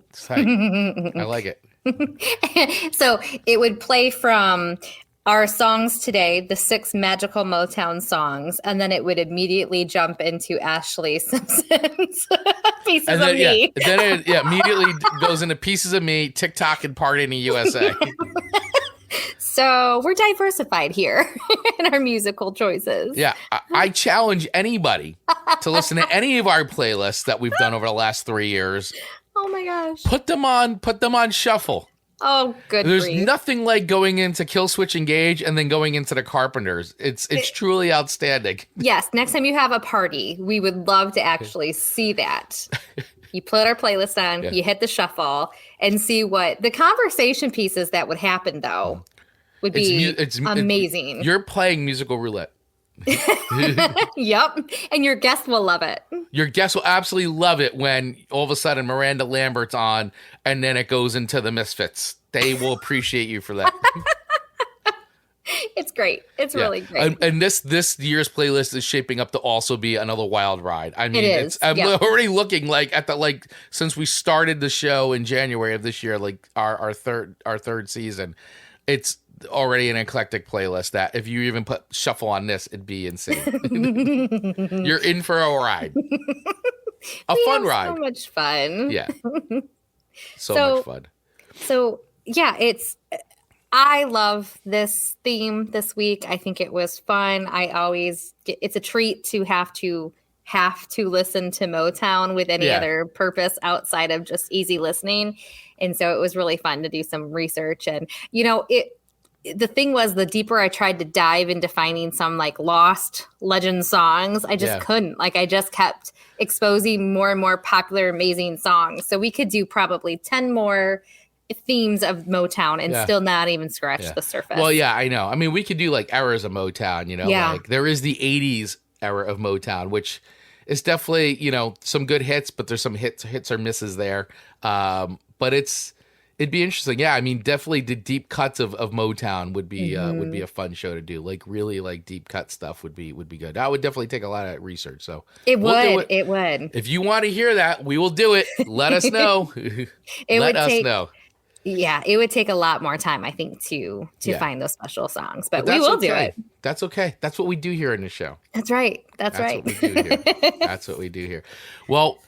It's tight. I like it. So it would play from our songs today, the 6 magical Motown songs, and then it would immediately jump into Ashley Simpson's Pieces of Me. Then it immediately goes into Pieces of Me, TikTok, and Party in the USA. So we're diversified here in our musical choices. Yeah, I challenge anybody to listen to any of our playlists that we've done over the last 3 years. Oh my gosh. Put them on shuffle. Oh, good. There's grief. nothing like going into Kill Switch Engage and then going into the Carpenters. It's truly outstanding. Yes. Next time you have a party, we would love to actually see that. You put our playlist on, you hit the shuffle, and see what the conversation pieces that would happen, though, would be amazing. You're playing musical roulette. Yep. And your guest will love it. Your guest will absolutely love it when all of a sudden Miranda Lambert's on and then it goes into the Misfits. They will appreciate you for that. It's great. It's really great. And this year's playlist is shaping up to also be another wild ride. I mean, it is. I'm already looking like at the since we started the show in January of this year, like our third season, it's already an eclectic playlist that if you even put shuffle on this, it'd be insane. You're in for a ride. A fun ride. So much fun. Yeah. So much fun. So yeah, I love this theme this week. I think it was fun. It's a treat to have to listen to Motown with any other purpose outside of just easy listening. And so it was really fun to do some research. And, the thing was, the deeper I tried to dive into finding some like lost legend songs, I just couldn't. Like I just kept exposing more and more popular, amazing songs. So we could do probably 10 more themes of Motown and still not even scratch the surface. Well, yeah, I know. I mean, we could do like eras of Motown, like there is the 80s era of Motown, which is definitely, some good hits, but there's some hits or misses there. But it'd be interesting. Yeah, I mean, definitely the deep cuts of Motown would be a fun show to do. Like really like deep cut stuff would be good. That would definitely take a lot of research. So it would. If you want to hear that, we will do it. Let us know. Let us know. Yeah, it would take a lot more time, I think, to find those special songs. But we will do it. That's okay. That's what we do here in the show. That's right. That's right. What we do here. That's what we do here. Well,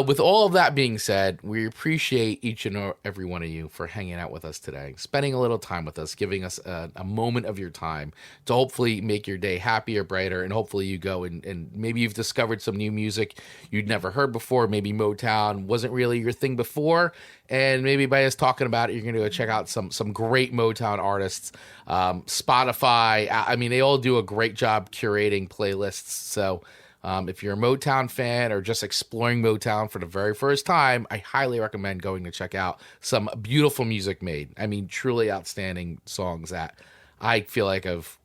With all of that being said, we appreciate each and every one of you for hanging out with us today, spending a little time with us, giving us a moment of your time to hopefully make your day happier, brighter, and hopefully you go and maybe you've discovered some new music you'd never heard before. Maybe Motown wasn't really your thing before, and maybe by us talking about it, you're going to go check out some great Motown artists. Spotify, I mean, they all do a great job curating playlists, so if you're a Motown fan or just exploring Motown for the very first time, I highly recommend going to check out some beautiful music made. I mean, truly outstanding songs that I feel like I've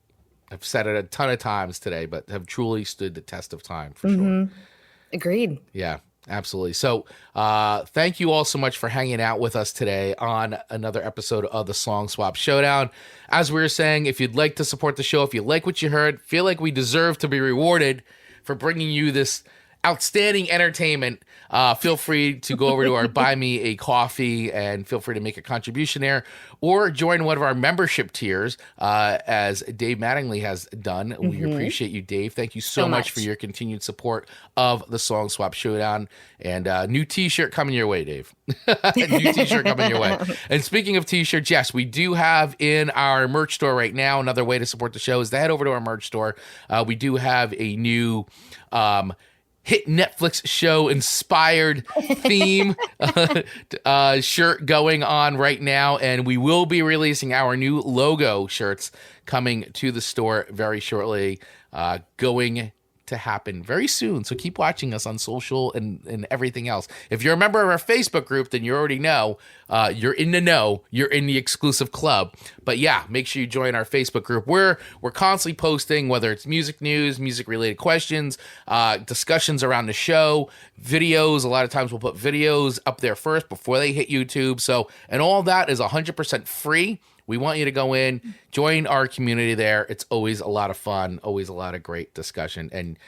said it a ton of times today, but have truly stood the test of time for sure. Agreed. Yeah, absolutely. So thank you all so much for hanging out with us today on another episode of the Song Swap Showdown. As we were saying, if you'd like to support the show, if you like what you heard, feel like we deserve to be rewarded for bringing you this outstanding entertainment, feel free to go over to our Buy Me a Coffee and feel free to make a contribution there, or join one of our membership tiers, as Dave Mattingly has done. We appreciate you, Dave. Thank you so much for your continued support of the Song Swap Showdown. And new t-shirt coming your way, Dave. New t-shirt coming your way. And speaking of t-shirts, yes, we do have in our merch store right now, another way to support the show is to head over to our merch store. We do have a new hit Netflix show inspired theme shirt going on right now, and we will be releasing our new logo shirts coming to the store very shortly, going to happen very soon. So keep watching us on social and everything else. If you're a member of our Facebook group, then you already know, you're in the know, you're in the exclusive club. But yeah, make sure you join our Facebook group where we're constantly posting, whether it's music news, music related questions, discussions around the show, videos. A lot of times we'll put videos up there first before they hit YouTube. So, and all that is 100% free. We want you to go in, join our community there. It's always a lot of fun, always a lot of great discussion. And,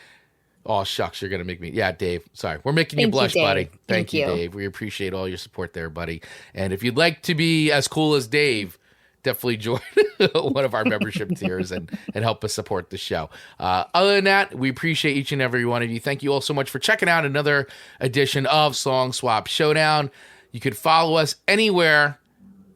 oh, shucks, you're going to make me. Yeah, Dave, sorry. We're making you blush, buddy. Thank you, Dave. We appreciate all your support there, buddy. And if you'd like to be as cool as Dave, definitely join one of our membership tiers and help us support the show. Other than that, we appreciate each and every one of you. Thank you all so much for checking out another edition of Song Swap Showdown. You could follow us anywhere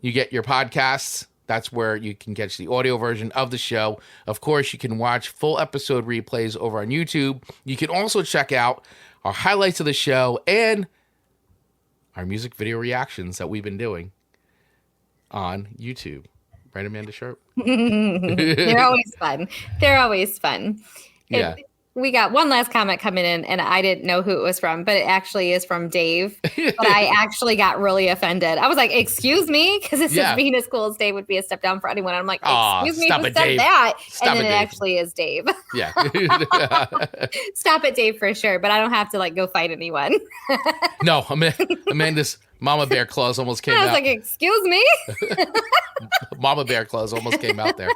you get your podcasts. That's where you can catch the audio version of the show. Of course, you can watch full episode replays over on YouTube. You can also check out our highlights of the show and our music video reactions that we've been doing on YouTube. Right, Amanda Sharp? They're always fun. They're always fun. Yeah. We got one last comment coming in, and I didn't know who it was from, but it actually is from Dave. But I actually got really offended. I was like, excuse me? Because it says being as cool as Dave would be a step down for anyone. I'm like, excuse me, who said that? And then it actually is Dave. Yeah. Stop it, Dave, for sure. But I don't have to like go fight anyone. No, Amanda's Mama Bear claws almost came out. I was like, excuse me? Mama Bear claws almost came out there.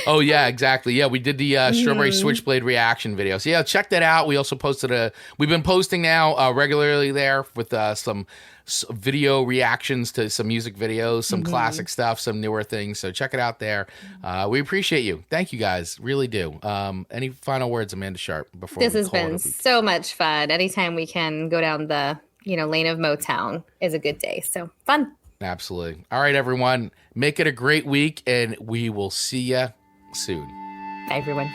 Oh, yeah, exactly. Yeah, we did the Strawberry Switchblade reaction video. So, yeah, check that out. We also posted we've been posting now regularly there with some video reactions to some music videos, some classic stuff, some newer things. So check it out there. We appreciate you. Thank you, guys. Really do. Any final words, Amanda Sharp, before this has been so much fun. Anytime we can go down the lane of Motown is a good day. So fun. Absolutely. All right, everyone. Make it a great week, and we will see you soon. Bye, everyone.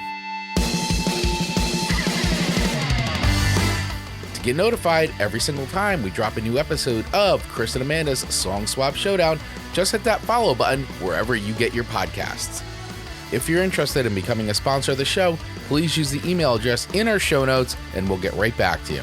To get notified every single time we drop a new episode of Chris and Amanda's Song Swap Showdown, just hit that follow button wherever you get your podcasts. If you're interested in becoming a sponsor of the show, please use the email address in our show notes, and we'll get right back to you.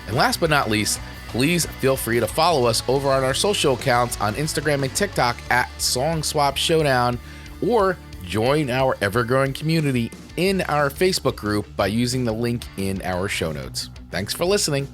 And last but not least, please feel free to follow us over on our social accounts on Instagram and TikTok at Song Swap Showdown, or join our ever-growing community in our Facebook group by using the link in our show notes. Thanks for listening.